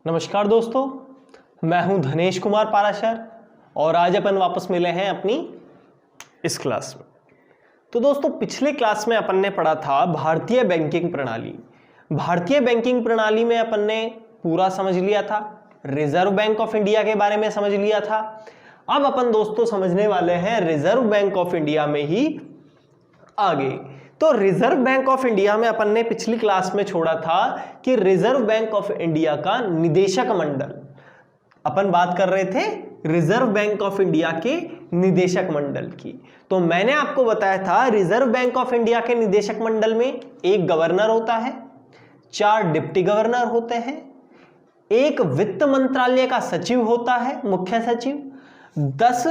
नमस्कार दोस्तों, मैं हूं धनेश कुमार पाराशर और आज अपन वापस मिले हैं अपनी इस क्लास में। तो दोस्तों, पिछले क्लास में अपन ने पढ़ा था भारतीय बैंकिंग प्रणाली। भारतीय बैंकिंग प्रणाली में अपन ने पूरा समझ लिया था, रिजर्व बैंक ऑफ इंडिया के बारे में समझ लिया था। अब अपन दोस्तों समझने वाले हैं रिजर्व बैंक ऑफ इंडिया में ही आगे। तो रिजर्व बैंक ऑफ इंडिया में अपन ने पिछली क्लास में छोड़ा था कि रिजर्व बैंक ऑफ इंडिया का निदेशक मंडल, अपन बात कर रहे थे रिजर्व बैंक ऑफ इंडिया के निदेशक मंडल की। तो मैंने आपको बताया था रिजर्व बैंक ऑफ इंडिया के निदेशक मंडल में एक गवर्नर होता है, 4 डिप्टी गवर्नर होते हैं, एक वित्त मंत्रालय का सचिव होता है, मुख्य सचिव, 10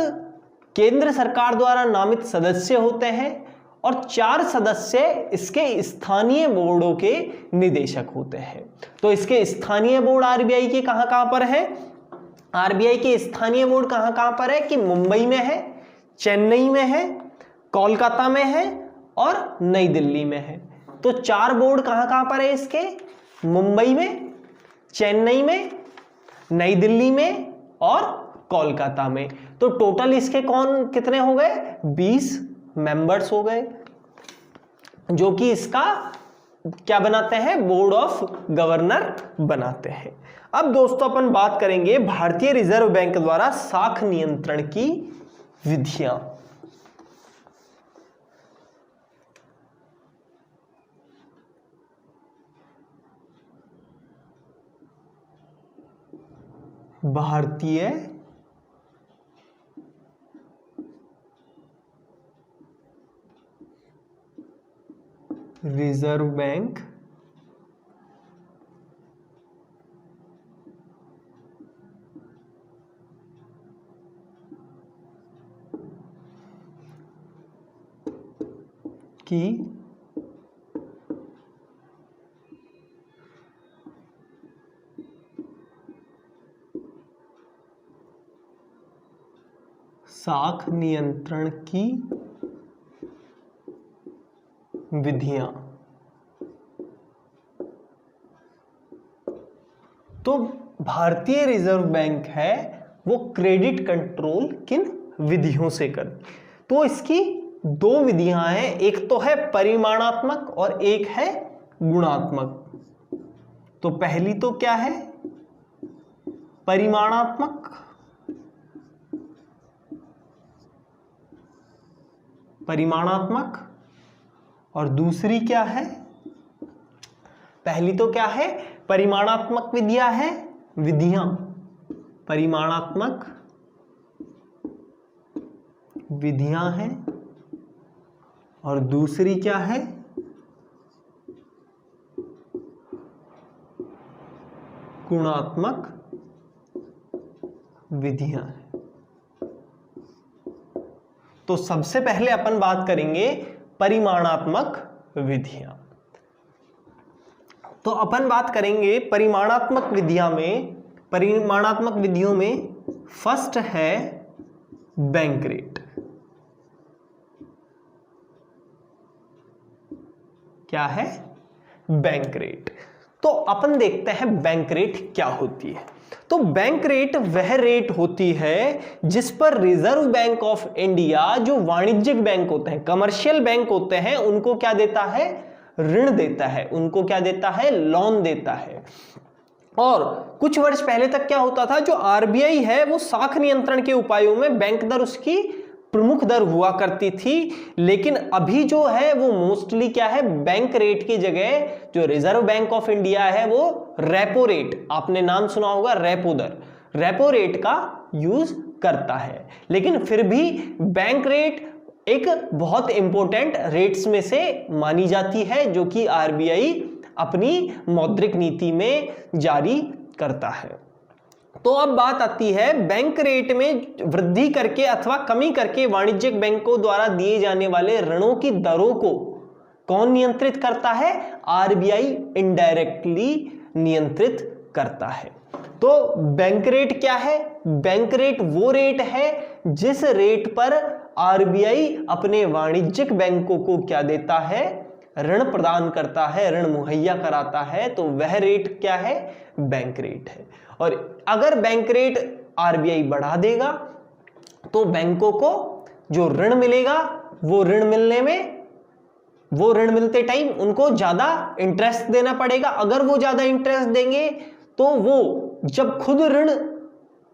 केंद्र सरकार द्वारा नामित सदस्य होते हैं और 4 सदस्य इसके स्थानीय बोर्डों के निदेशक होते हैं। तो इसके स्थानीय बोर्ड आरबीआई के कहां पर है? आरबीआई के स्थानीय बोर्ड कहां पर है कि मुंबई में है, चेन्नई में है, कोलकाता में है और नई दिल्ली में है। तो 4 बोर्ड कहां पर है इसके? मुंबई में, चेन्नई में, नई दिल्ली में और कोलकाता में। तो टोटल इसके कितने हो गए? 20 मेंबर्स हो गए, जो कि इसका क्या बनाते हैं? बोर्ड ऑफ गवर्नर बनाते हैं। अब दोस्तों अपन बात करेंगे भारतीय रिजर्व बैंक द्वारा साख नियंत्रण की विधियां। भारतीय रिजर्व बैंक की साख नियंत्रण की विधियां। तो भारतीय रिजर्व बैंक है वो क्रेडिट कंट्रोल किन विधियों से कर? तो इसकी 2 विधियां हैं, एक तो है परिमाणात्मक और एक है गुणात्मक। तो पहली तो क्या है? परिमाणात्मक, परिमाणात्मक और दूसरी क्या है? पहली तो क्या है? परिमाणात्मक विधियां, परिमाणात्मक विधियां हैं और दूसरी क्या है? गुणात्मक विधियां हैं। तो सबसे पहले अपन बात करेंगे परिमाणात्मक विधियां। तो अपन बात करेंगे परिमाणात्मक विधियों में फर्स्ट है बैंक रेट। क्या है? Bank rate. तो अपन देखते हैं बैंक रेट क्या होती है। तो बैंक रेट वह रेट होती है जिस पर रिजर्व बैंक ऑफ इंडिया, जो वाणिज्यिक बैंक होते हैं, कमर्शियल बैंक होते हैं, उनको क्या देता है? ऋण देता है, उनको क्या देता है? लोन देता है। और कुछ वर्ष पहले तक क्या होता था, जो आरबीआई है वो साख नियंत्रण के उपायों में बैंक दर उसकी प्रमुख दर हुआ करती थी, लेकिन अभी जो है वो मोस्टली क्या है? बैंक रेट की जगह जो रिजर्व बैंक ऑफ इंडिया है वो रेपो रेट, आपने नाम सुना होगा रेपो दर, रेपो रेट का यूज करता है। लेकिन फिर भी बैंक रेट एक बहुत इंपॉर्टेंट रेट्स में से मानी जाती है, जो कि आरबीआई अपनी मौद्रिक नीति में जारी करता है। तो अब बात आती है बैंक रेट में वृद्धि करके अथवा कमी करके वाणिज्यिक बैंकों द्वारा दिए जाने वाले ऋणों की दरों को कौन नियंत्रित करता है? आरबीआई इनडायरेक्टली नियंत्रित करता है। तो बैंक रेट क्या है? बैंक रेट वो रेट है जिस रेट पर आरबीआई अपने वाणिज्यिक बैंकों को क्या देता है? ऋण प्रदान करता है, ऋण मुहैया कराता है, तो वह रेट क्या है? बैंक रेट है। और अगर बैंक रेट आरबीआई बढ़ा देगा तो बैंकों को जो ऋण मिलेगा वो ऋण मिलते टाइम उनको ज्यादा इंटरेस्ट देना पड़ेगा। अगर वो ज्यादा इंटरेस्ट देंगे तो वो जब खुद ऋण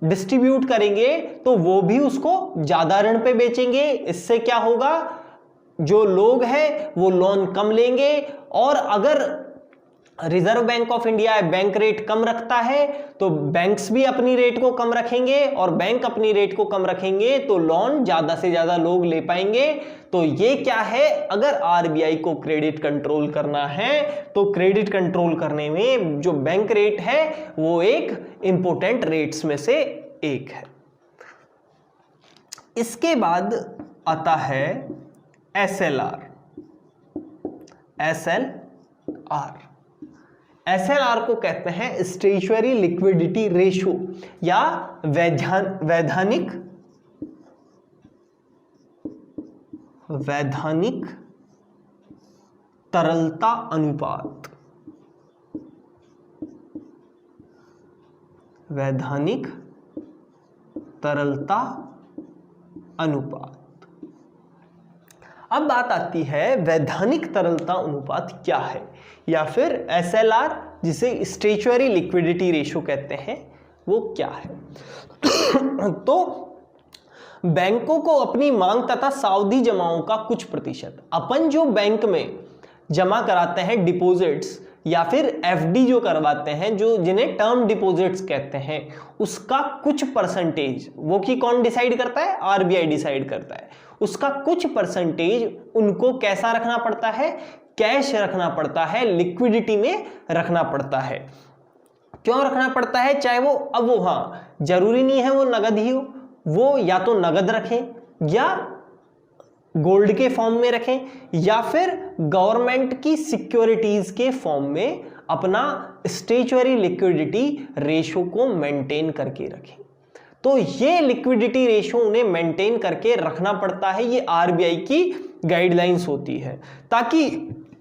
डिस्ट्रीब्यूट करेंगे तो वो भी उसको ज्यादा ऋण पे बेचेंगे। इससे क्या होगा? जो लोग हैं वो लोन कम लेंगे। और अगर Reserve Bank of India bank rate कम रखता है तो बैंक्स भी अपनी रेट को कम रखेंगे, और बैंक अपनी रेट को कम रखेंगे तो लोन ज्यादा से ज्यादा लोग ले पाएंगे। तो ये क्या है? अगर आरबीआई को क्रेडिट कंट्रोल करना है तो क्रेडिट कंट्रोल करने में जो बैंक रेट है वो एक इंपॉर्टेंट रेट्स में से एक है। इसके बाद आता है एसएलआर। एसएलआर को कहते हैं स्टैट्यूटरी लिक्विडिटी रेशियो या वैधानिक तरलता अनुपात। वैधानिक तरलता अनुपात। अब बात आती है वैधानिक तरलता अनुपात क्या है, या फिर एसएलआर जिसे स्टैट्यूटरी लिक्विडिटी रेशियो कहते हैं वो क्या है। तो बैंकों को अपनी मांग तथा सावधि जमाओं का कुछ प्रतिशत, अपन जो बैंक में जमा कराते हैं डिपॉजिट्स या फिर एफडी जो करवाते हैं, जो जिन्हें टर्म डिपॉजिट्स कहते हैं, उसका कुछ परसेंटेज, वो कि कौन डिसाइड करता है? आरबीआई डिसाइड करता है। उसका कुछ परसेंटेज उनको कैसा रखना पड़ता है? कैश रखना पड़ता है, लिक्विडिटी में रखना पड़ता है। क्यों रखना पड़ता है? चाहे वो हाँ, जरूरी नहीं है वो नगद ही हो, वो या तो नगद रखें या गोल्ड के फॉर्म में रखें या फिर गवर्नमेंट की सिक्योरिटीज के फॉर्म में अपना स्टैट्यूटरी लिक्विडिटी रेशियो को मेंटेन करके रखें। तो ये लिक्विडिटी रेशियो उन्हें मेंटेन करके रखना पड़ता है, ये आरबीआई की गाइडलाइंस होती है। ताकि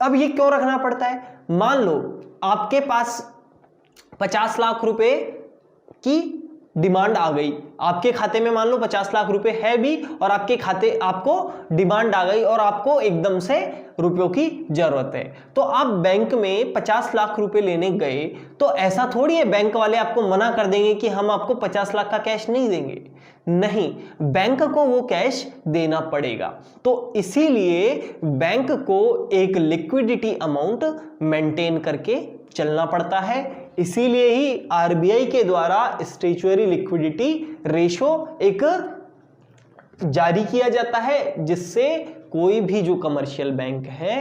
अब ये क्यों रखना पड़ता है? मान लो आपके पास 50 लाख रुपए की डिमांड आ गई, आपके खाते में मान लो 50 लाख रुपए है भी, और आपको डिमांड आ गई और आपको एकदम से रुपयों की जरूरत है। तो आप बैंक में 50 लाख रुपए लेने गए तो ऐसा थोड़ी है बैंक वाले आपको मना कर देंगे कि हम आपको 50 लाख का कैश नहीं देंगे। नहीं, बैंक को वो कैश देना पड़ेगा। तो इसीलिए बैंक को एक लिक्विडिटी अमाउंट मेंटेन करके चलना पड़ता है। इसीलिए ही आरबीआई के द्वारा स्टैट्यूटरी लिक्विडिटी रेशियो एक जारी किया जाता है, जिससे कोई भी जो कमर्शियल बैंक है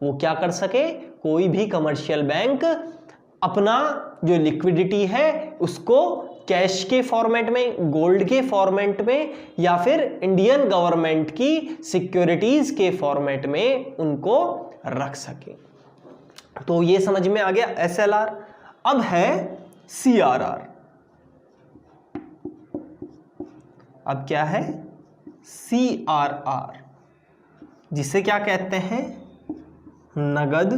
वो क्या कर सके? कोई भी कमर्शियल बैंक अपना जो लिक्विडिटी है उसको कैश के फॉर्मेट में, गोल्ड के फॉर्मेट में या फिर इंडियन गवर्नमेंट की सिक्योरिटीज के फॉर्मेट में उनको रख सके। तो ये समझ में आ गया एसएलआर। अब है सीआरआर। अब क्या है? सीआरआर, जिसे क्या कहते हैं? नगद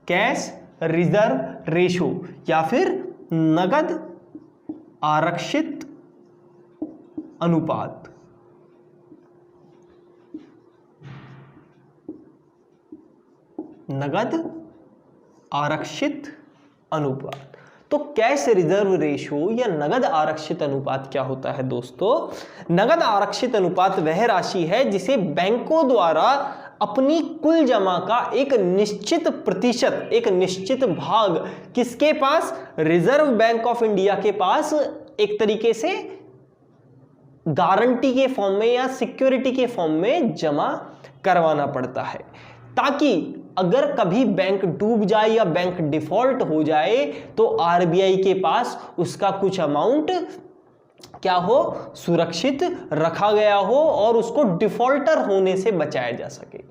कैश रिजर्व रेशियो या फिर नगद आरक्षित अनुपात। नगद आरक्षित अनुपात। तो कैश रिजर्व रेशियो या नगद आरक्षित अनुपात क्या होता है दोस्तों? नगद आरक्षित अनुपात वह राशि है जिसे बैंकों द्वारा अपनी कुल जमा का एक निश्चित प्रतिशत, एक निश्चित भाग किसके पास? रिजर्व बैंक ऑफ इंडिया के पास एक तरीके से गारंटी के फॉर्म में या सिक्योरिटी के फॉर्म में जमा करवाना पड़ता है, ताकि अगर कभी बैंक डूब जाए या बैंक डिफॉल्ट हो जाए तो आरबीआई के पास उसका कुछ अमाउंट क्या हो? सुरक्षित रखा गया हो और उसको डिफॉल्टर होने से बचाया जा सके।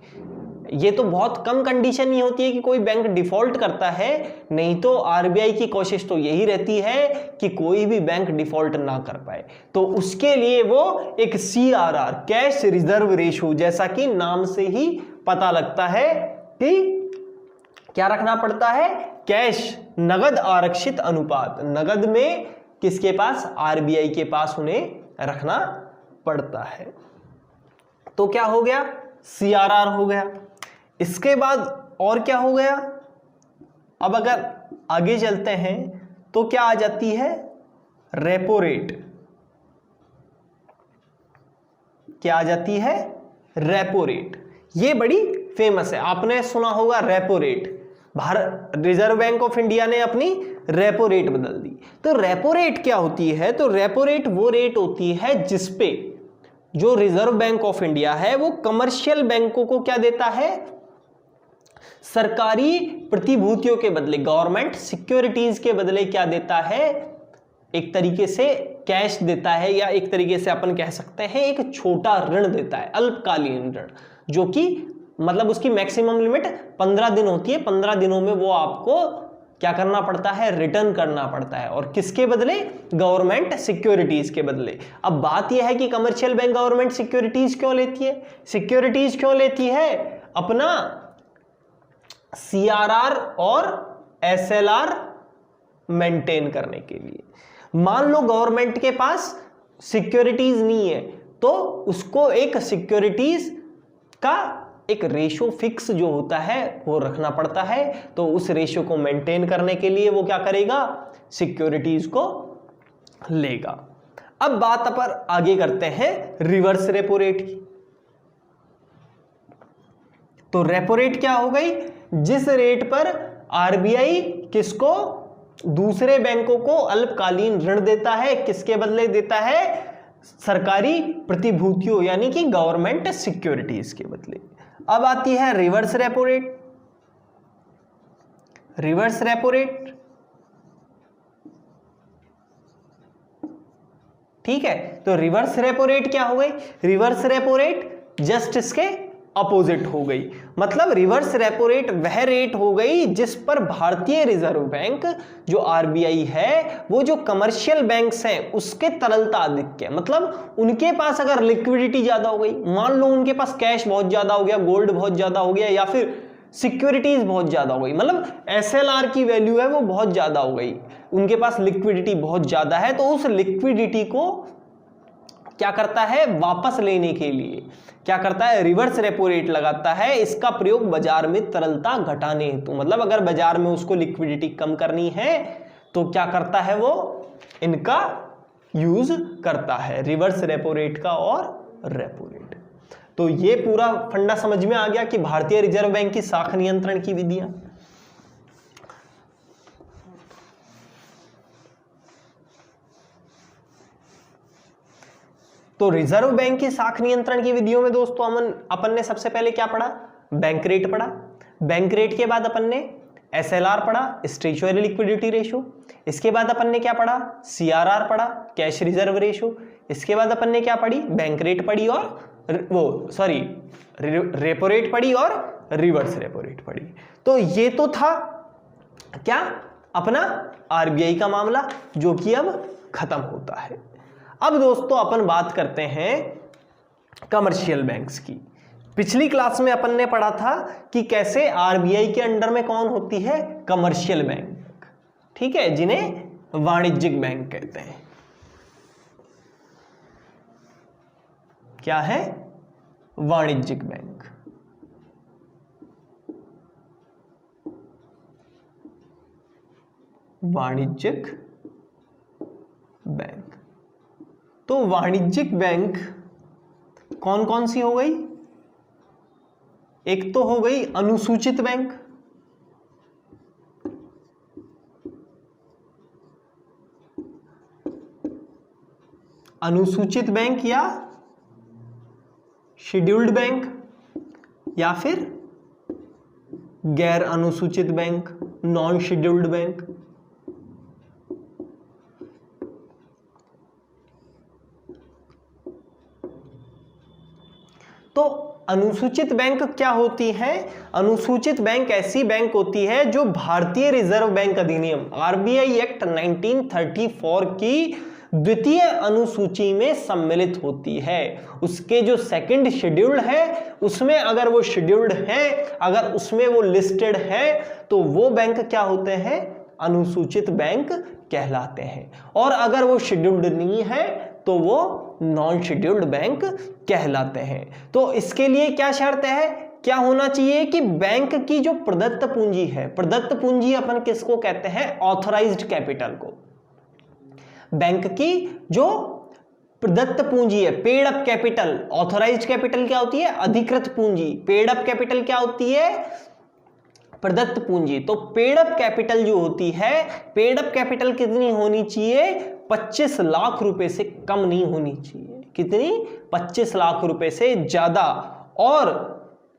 ये तो बहुत कम कंडीशन ही होती है कि कोई बैंक डिफॉल्ट करता है, नहीं तो आरबीआई की कोशिश तो यही रहती है कि कोई भी बैंक डिफॉल्ट ना कर पाए। तो उसके लिए वो एक सीआरआर, कैश रिजर्व रेशियो, जैसा कि नाम से ही पता लगता है कि क्या रखना पड़ता है, कैश, नगद आरक्षित अनुपात, नगद में किसके पास, आरबीआई के पास उन्हें रखना पड़ता है। तो क्या हो गया, सीआरआर हो गया। इसके बाद और क्या हो गया, अब अगर आगे चलते हैं तो क्या आ जाती है, रेपो रेट। क्या आ जाती है, रेपो रेट। ये बड़ी फेमस है, आपने सुना होगा repo rate. Bharat reserve Bank of India ने अपनी रेपो रेट बदल दी। तो रेपो रेट क्या होती है, तो रेपो रेट वो रेट होती है जिसपे जो रिजर्व बैंक ऑफ इंडिया है वो कमर्शियल बैंकों को क्या देता है, सरकारी प्रतिभूतियों के बदले, गवर्नमेंट सिक्योरिटीज के बदले क्या देता है, एक तरीके से कैश देता है, या एक तरीके से अपन कह सकते हैं एक छोटा ऋण देता है, अल्पकालीन ऋण, जो कि मतलब उसकी मैक्सिमम लिमिट 15 दिन होती है। 15 दिनों में वो आपको क्या करना पड़ता है, रिटर्न करना पड़ता है। और किसके बदले, गवर्नमेंट सिक्योरिटीज के बदले। अब बात यह है कि कमर्शियल बैंक गवर्नमेंट सिक्योरिटीज क्यों लेती है, सिक्योरिटीज क्यों लेती है, अपना सीआरआर और एसएलआर मेंटेन करने के लिए। मान लो गवर्नमेंट के पास सिक्योरिटीज नहीं है तो उसको एक सिक्योरिटीज का एक रेशो फिक्स जो होता है वो रखना पड़ता है। तो उस रेशो को मेंटेन करने के लिए वो क्या करेगा, सिक्योरिटीज को लेगा। अब बात पर आगे करते हैं रिवर्स रेपो रेट की। तो रेपो रेट क्या हो गई, जिस रेट पर आरबीआई किसको, दूसरे बैंकों को अल्पकालीन ऋण देता है, किसके बदले देता है, सरकारी प्रतिभूतियों यानी कि गवर्नमेंट सिक्योरिटीज के बदले। अब आती है reverse repo rate. Reverse repo rate, ठीक है। तो रिवर्स रेपो रेट क्या हो गई, रिवर्स रेपो रेट जस्ट इसके अपोजिट हो गई। मतलब रिवर्स रेपो रेट वह रेट हो गई जिस पर भारतीय रिजर्व बैंक जो आरबीआई है वो जो कमर्शियल बैंक्स हैं उसके तरलता अधिक है। मतलब उनके पास अगर लिक्विडिटी ज्यादा हो गई, मान लो उनके पास कैश बहुत ज्यादा हो गया, गोल्ड बहुत ज्यादा हो गया, या फिर सिक्योरिटीज बहुत ज्यादा हो गई, मतलब एसएलआर की वैल्यू है वो बहुत ज्यादा हो गई, उनके पास लिक्विडिटी बहुत ज्यादा है, तो उस लिक्विडिटी को क्या करता है, वापस लेने के लिए क्या करता है, रिवर्स रेपो रेट लगाता है। इसका प्रयोग बाजार में तरलता घटाने हेतु, मतलब अगर बाजार में उसको लिक्विडिटी कम करनी है तो क्या करता है, वो इनका यूज करता है, रिवर्स रेपो रेट का और रेपो रेट। तो ये पूरा फंडा समझ में आ गया कि भारतीय रिजर्व बैंक की साख नियंत्रण की विधियां। तो रिजर्व बैंक की साख नियंत्रण की विधियों में दोस्तों अपन ने सबसे पहले क्या पढ़ा, बैंक रेट पढ़ा। बैंक रेट के बाद अपन ने एसएलआर पढ़ा, स्टैच्यूटरी लिक्विडिटी रेशो। इसके बाद अपन ने क्या पढ़ा, सीआरआर पढ़ा, कैश रिजर्व रेशो। इसके बाद अपन ने क्या पढ़ी, बैंक रेट पढ़ी और रेपो रेट पढ़ी और रिवर्स रेपो रेट पढ़ी। तो ये तो था क्या, अपना आरबीआई का मामला जो कि अब खत्म होता है। अब दोस्तों अपन बात करते हैं कमर्शियल बैंक्स की। पिछली क्लास में अपन ने पढ़ा था कि कैसे आरबीआई के अंडर में कौन होती है, कमर्शियल बैंक, ठीक है, जिन्हें वाणिज्यिक बैंक कहते हैं। क्या है, वाणिज्यिक बैंक। वाणिज्यिक बैंक। तो वाणिज्यिक बैंक कौन कौन सी हो गई, एक तो हो गई अनुसूचित बैंक, अनुसूचित बैंक या शेड्यूल्ड बैंक, या फिर गैर अनुसूचित बैंक, नॉन शेड्यूल्ड बैंक। तो अनुसूचित बैंक क्या होती है, अनुसूचित बैंक ऐसी बैंक होती है जो भारतीय रिजर्व बैंक अधिनियम आरबीआई एक्ट 1934 की द्वितीय अनुसूची में सम्मिलित होती है। उसके जो सेकंड शेड्यूल है उसमें अगर वो शेड्यूल्ड है, अगर उसमें वो लिस्टेड है, तो वो बैंक क्या होते हैं? अनुसूचित बैंक कहलाते हैं। और अगर वो शेड्यूल्ड नहीं है तो वो नॉन शेड्यूल्ड बैंक कहलाते हैं। तो इसके लिए क्या शर्त है, क्या होना चाहिए कि बैंक की जो प्रदत्त पूंजी है, प्रदत्त पूंजी अपन किसको कहते हैं? ऑथराइज्ड कैपिटल को। बैंक की जो प्रदत्त पूंजी है, paid up capital, authorised capital क्या होती है? अधिकृत पूंजी। पेड अप कैपिटल क्या होती है? प्रदत्त पूंजी। तो पेड अप कैपिटल जो होती है, पेड अप कैपिटल कितनी होनी चाहिए? 25 लाख रुपए से कम नहीं होनी चाहिए। कितनी? 25 लाख रुपए से ज्यादा। और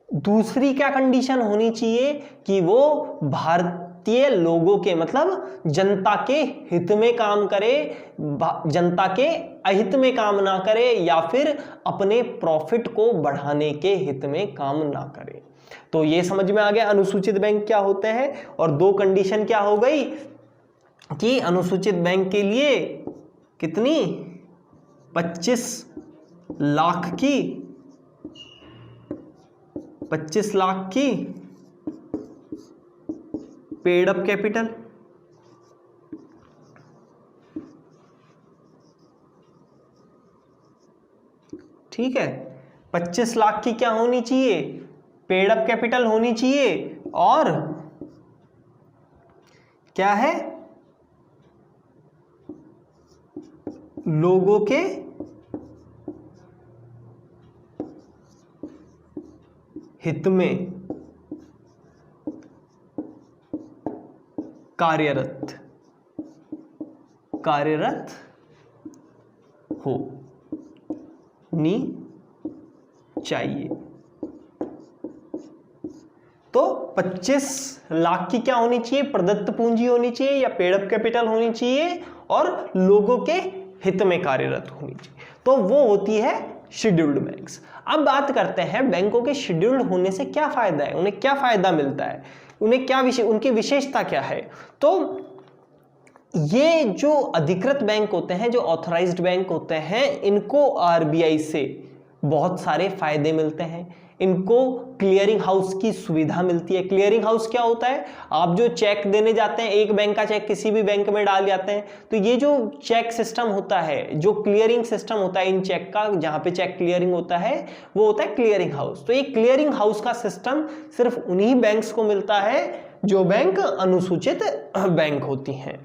दूसरी क्या कंडीशन होनी चाहिए कि वो भारतीय लोगों के, मतलब जनता के हित में काम करे, जनता के अहित में काम ना करे, या फिर अपने प्रॉफिट को बढ़ाने के हित में काम ना करे। तो ये समझ में आ गया अनुसूचित बैंक क्या होते हैं। और दो कंडीशन क्या हो गई कि अनुसूचित बैंक के लिए कितनी? 25 लाख की 25 लाख की पेड अप कैपिटल, ठीक है। 25 लाख की क्या होनी चाहिए? पेड अप कैपिटल होनी चाहिए। और क्या है? लोगों के हित में कार्यरत होनी चाहिए। तो 25 लाख की क्या होनी चाहिए? प्रदत्त पूंजी होनी चाहिए या पेड अप कैपिटल होनी चाहिए, और लोगों के हित में कार्यरत होनी चाहिए। तो वो होती है शेड्यूल्ड बैंक्स। अब बात करते हैं बैंकों के शेड्यूल्ड होने से क्या फायदा है, उन्हें क्या फायदा मिलता है, उन्हें क्या उनकी विशेषता क्या है। तो ये जो अधिकृत बैंक होते हैं, जो ऑथराइज्ड बैंक होते हैं, इनको आरबीआई से बहुत सारे फायदे मिलते हैं। इनको क्लियरिंग हाउस की सुविधा मिलती है। क्लियरिंग हाउस क्या होता है? आप जो चेक देने जाते हैं, एक बैंक का चेक किसी भी बैंक में डाल जाते हैं, तो ये जो चेक सिस्टम होता है, जो क्लियरिंग सिस्टम होता है इन चेक का, जहां पे चेक क्लियरिंग होता है, वो होता है क्लियरिंग हाउस। तो ये क्लियरिंग हाउस का सिस्टम सिर्फ उन्हीं बैंक्स को मिलता है जो बैंक अनुसूचित बैंक होती हैं।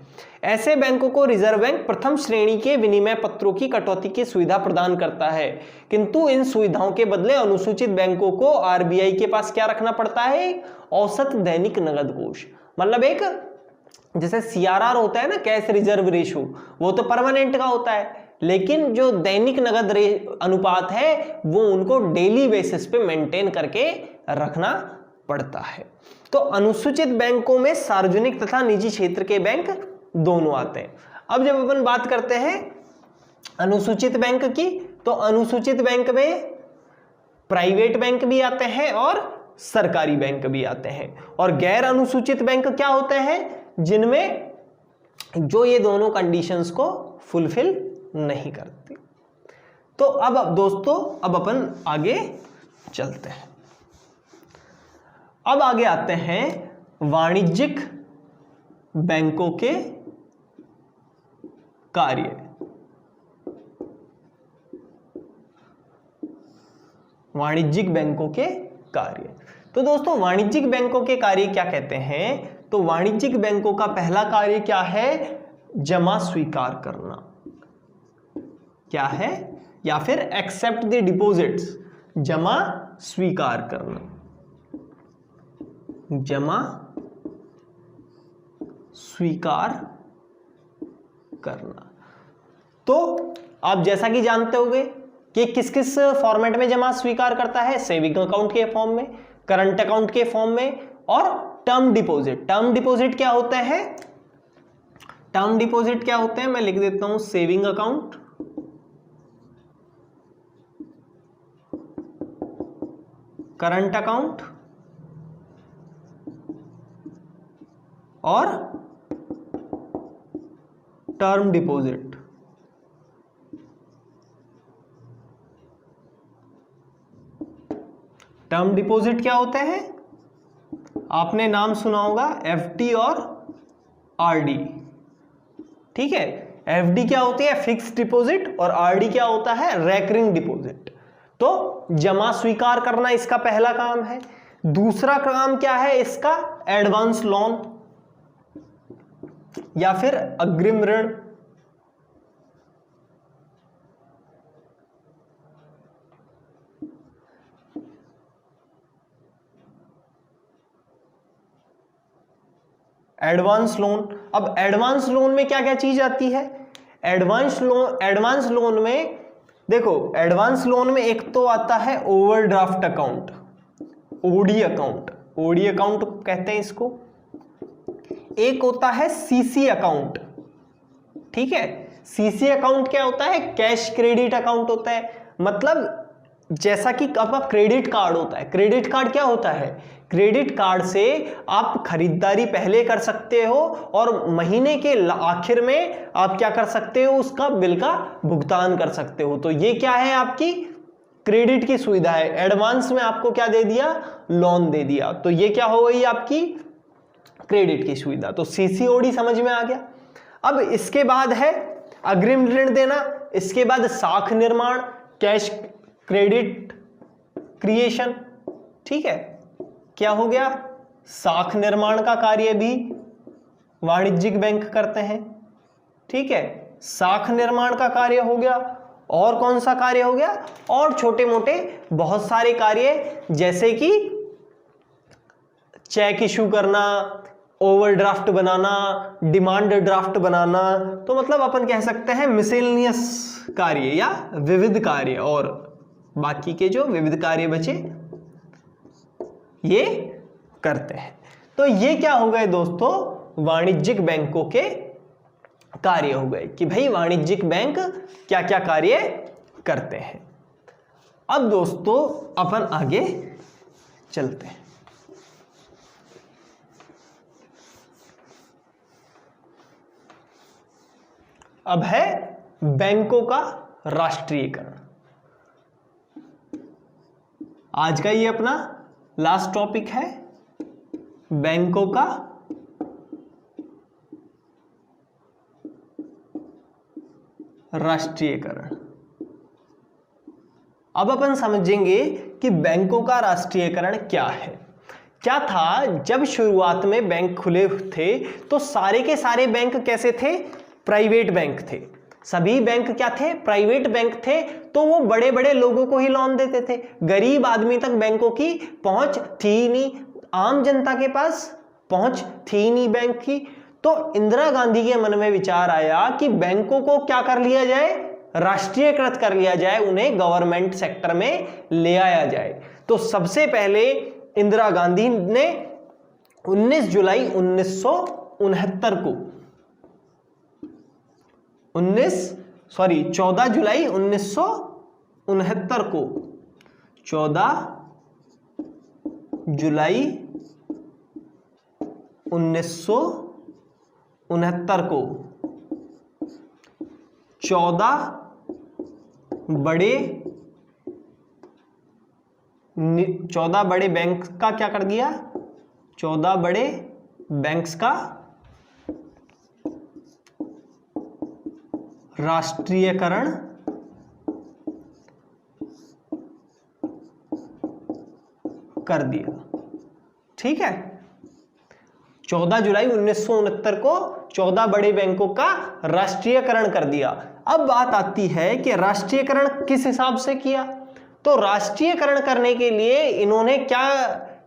ऐसे बैंकों को रिजर्व बैंक प्रथम श्रेणी के विनिमय पत्रों की कटौती की सुविधा प्रदान करता है, किंतु इन सुविधाओं के बदले अनुसूचित बैंकों को आरबीआई के पास क्या रखना पड़ता है? औसत दैनिक नगद कोष। मतलब एक जैसे सीआरआर होता है ना, कैश रिजर्व रेशो, वो तो परमानेंट का होता है, लेकिन जो दैनिक नगद अनुपात है वो उनको डेली बेसिस पे मेंटेन करके रखना पड़ता है। तो अनुसूचित बैंकों में सार्वजनिक तथा निजी क्षेत्र के बैंक दोनों आते हैं। अब जब अपन बात करते हैं अनुसूचित बैंक की, तो अनुसूचित बैंक में प्राइवेट बैंक भी आते हैं और सरकारी बैंक भी आते हैं। और गैर अनुसूचित बैंक क्या होते हैं? जिनमें जो ये दोनों कंडीशंस को फुलफिल नहीं करती। तो अब दोस्तों, अब अपन आगे चलते हैं। अब आगे आते हैं वाणिज्यिक बैंकों के कार्य। वाणिज्यिक बैंकों के कार्य। तो दोस्तों, वाणिज्यिक बैंकों के कार्य क्या कहते हैं? तो वाणिज्यिक बैंकों का पहला कार्य क्या है? जमा स्वीकार करना। क्या है? या फिर एक्सेप्ट द डिपॉजिट्स, जमा स्वीकार करना। जमा स्वीकार करना। तो आप जैसा कि जानते होंगे कि किस किस फॉर्मेट में जमा स्वीकार करता है? सेविंग अकाउंट के फॉर्म में, करंट अकाउंट के फॉर्म में, और टर्म डिपॉजिट। टर्म डिपॉजिट क्या होते हैं? टर्म डिपॉजिट क्या होते हैं? मैं लिख देता हूं, सेविंग अकाउंट, करंट अकाउंट और टर्म डिपॉजिट। टर्म डिपॉजिट क्या होते हैं? आपने नाम सुना होगा एफडी और आरडी। ठीक है, एफडी क्या होती है? फिक्स्ड डिपॉजिट, और आरडी क्या होता है? Recurring deposit. तो जमा स्वीकार करना इसका पहला काम है। दूसरा काम क्या है इसका? एडवांस लोन या फिर अग्रिम ऋण। एडवांस लोन, अब एडवांस लोन में क्या क्या चीज आती है? एडवांस लोन में देखो, एडवांस लोन में एक तो आता है overdraft account, OD account, OD account कहते हैं इसको। एक होता है सीसी अकाउंट। ठीक है, सीसी अकाउंट क्या होता है? कैश क्रेडिट अकाउंट होता है। मतलब जैसा कि आपका क्रेडिट कार्ड होता है। क्रेडिट कार्ड क्या होता है? क्रेडिट कार्ड से आप खरीदारी पहले कर सकते हो और महीने के आखिर में आप क्या कर सकते हो? उसका बिल का भुगतान कर सकते हो। तो ये क्या है? आपकी क्रेडिट की सुविधा है। एडवांस में आपको क्या दे दिया? लोन दे दिया। तो ये क्या हो गई? आपकी क्रेडिट की सुविधा। तो सीसीओडी समझ में आ गया। अब इसके बाद है अग्रिम ऋण देना, इसके बाद साख निर्माण, कैश क्रेडिट क्रिएशन। ठीक है, क्या हो गया? साख निर्माण का कार्य भी वाणिज्यिक बैंक करते हैं। ठीक है, साख निर्माण का कार्य हो गया। और कौन सा कार्य हो गया? और छोटे मोटे बहुत सारे कार्य, जैसे कि चेक इशू करना, ओवरड्राफ्ट बनाना, डिमांड ड्राफ्ट बनाना। तो मतलब अपन कह सकते हैं मिसेलेनियस कार्य या विविध कार्य, और बाकी के जो विविध कार्य बचे ये करते हैं। तो ये क्या हो गए दोस्तों? वाणिज्यिक बैंकों के कार्य हो गए कि भाई वाणिज्यिक बैंक क्या क्या कार्य करते हैं। अब दोस्तों अपन आगे चलते हैं। अब है बैंकों का राष्ट्रीयकरण। आज का ये अपना लास्ट टॉपिक है, बैंकों का राष्ट्रीयकरण। अब अपन समझेंगे कि बैंकों का राष्ट्रीयकरण क्या है। क्या था? जब शुरुआत में बैंक खुले थे तो सारे के सारे बैंक कैसे थे? प्राइवेट बैंक थे। सभी बैंक क्या थे? प्राइवेट बैंक थे। तो वो बड़े बड़े लोगों को ही लोन देते थे, गरीब आदमी तक बैंकों की पहुंच थी नहीं, आम जनता के पास पहुंच थी नहीं बैंक की। तो इंदिरा गांधी के मन में विचार आया कि बैंकों को क्या कर लिया जाए? राष्ट्रीयकृत कर लिया जाए, उन्हें गवर्नमेंट सेक्टर में ले आया जाए। तो सबसे पहले इंदिरा गांधी ने 14 जुलाई 1969 को 14 जुलाई 1969 को 14 जुलाई 1969 को 14 बड़े बैंक का क्या कर दिया? 14 बड़े बैंक्स का राष्ट्रीयकरण कर दिया। ठीक है, 14 जुलाई 1969 को 14 बड़े बैंकों का राष्ट्रीयकरण कर दिया। अब बात आती है कि राष्ट्रीयकरण किस हिसाब से किया। तो राष्ट्रीयकरण करने के लिए इन्होंने क्या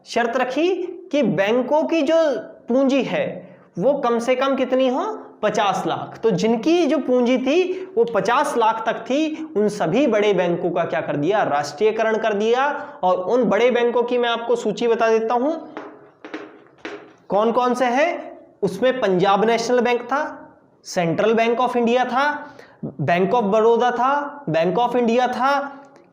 शर्त रखी कि बैंकों की जो पूंजी है वो कम से कम कितनी हो? 50 लाख। तो जिनकी जो पूंजी थी वो 50 लाख तक थी, उन सभी बड़े बैंकों का क्या कर दिया? राष्ट्रीयकरण कर दिया। और उन बड़े बैंकों की मैं आपको सूची बता देता हूं कौन कौन से हैं। उसमें पंजाब नेशनल बैंक था, सेंट्रल बैंक ऑफ इंडिया था, बैंक ऑफ बड़ौदा था, बैंक ऑफ इंडिया था,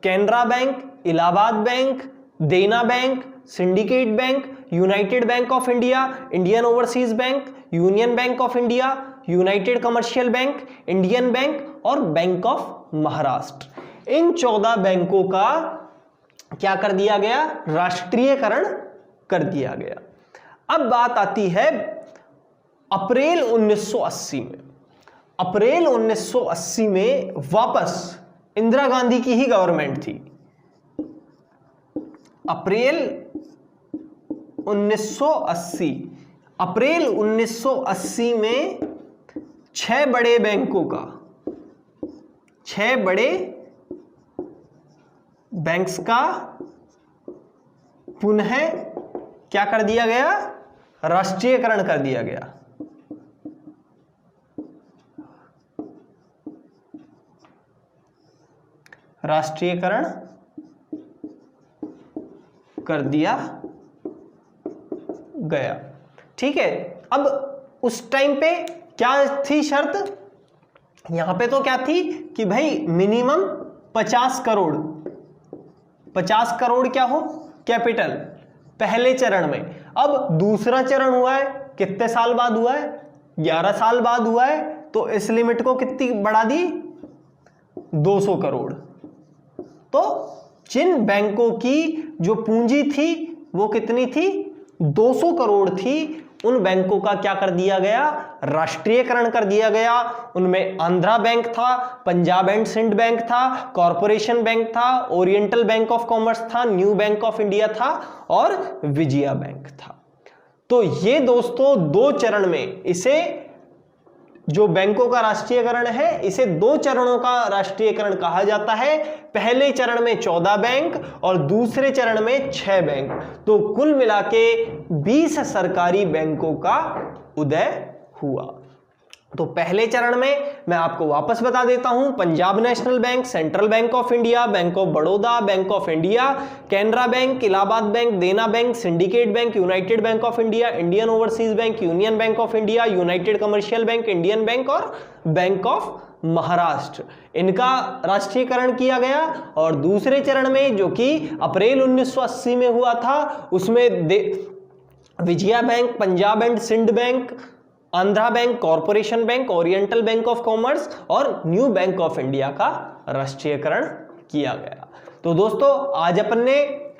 Canara Bank, Allahabad Bank, Dena Bank, Syndicate Bank, United Bank of India, Indian Overseas Bank, Union Bank of India, United Commercial Bank, Indian Bank और Bank of Maharashtra. इन 14 बैंकों का क्या कर दिया गया, राष्ट्रीयकरण कर दिया गया। अब बात आती है अप्रैल 1980 में। अप्रैल 1980 में वापस इंदिरा गांधी की ही गवर्नमेंट थी। अप्रैल 1980 में 6 बड़े बैंकों का, 6 बड़े बैंक्स का पुनः क्या कर दिया गया, राष्ट्रीयकरण कर दिया गया। राष्ट्रीयकरण कर दिया गया। ठीक है। अब उस टाइम पे क्या थी शर्त, यहां पे तो क्या थी कि भाई मिनिमम 50 करोड़, 50 करोड़ क्या हो कैपिटल पहले चरण में। अब दूसरा चरण हुआ है, कितने साल बाद हुआ है, 11 साल बाद हुआ है, तो इस लिमिट को कितनी बढ़ा दी, 200 करोड़। तो जिन बैंकों की जो पूंजी थी वो कितनी थी, 200 करोड़ थी, उन बैंकों का क्या कर दिया गया, राष्ट्रीयकरण कर दिया गया। उनमें आंध्रा बैंक था, पंजाब एंड सिंध बैंक था, कॉरपोरेशन बैंक था, ओरिएंटल बैंक ऑफ कॉमर्स था, न्यू बैंक ऑफ इंडिया था और विजया बैंक था। तो ये दोस्तों 2 चरण में, इसे जो बैंकों का राष्ट्रीयकरण है इसे 2 चरणों का राष्ट्रीयकरण कहा जाता है। पहले चरण में 14 बैंक और दूसरे चरण में 6 बैंक, तो कुल मिला के 20 सरकारी बैंकों का उदय हुआ। तो पहले चरण में मैं आपको वापस बता देता हूं, Punjab National Bank, Central Bank of India, Bank of Baroda, Bank of India, Canara Bank, Allahabad Bank, Dena Bank, Syndicate Bank, United Bank of India, Indian Overseas Bank, Union Bank of India, United Commercial Bank, Indian Bank और Bank of Maharashtra, इनका राष्ट्रीयकरण किया गया। और दूसरे चरण में जो कि अप्रैल 1980 में हुआ था, उसमें Vijaya bank, Punjab and Sindh bank, Andhra bank, corporation bank, oriental bank of commerce और न्यू बैंक ऑफ इंडिया का राष्ट्रीयकरण किया गया। तो दोस्तों आज अपन ने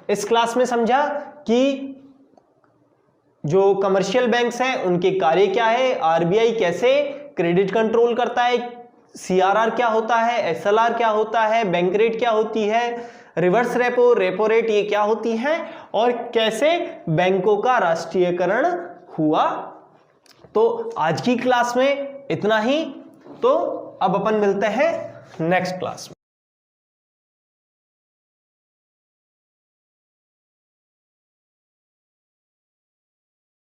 इस क्लास में समझा कि जो कमर्शियल बैंक्स हैं उनके कार्य क्या है, आरबीआई कैसे क्रेडिट कंट्रोल करता है, सीआरआर क्या होता है, एसएलआर क्या होता है, बैंक रेट क्या होती है, रिवर्स रेपो, रेपो रेट ये क्या होती है और कैसे बैंकों का राष्ट्रीयकरण हुआ। तो आज की क्लास में इतना ही। तो अब अपन मिलते हैं नेक्स्ट क्लास में।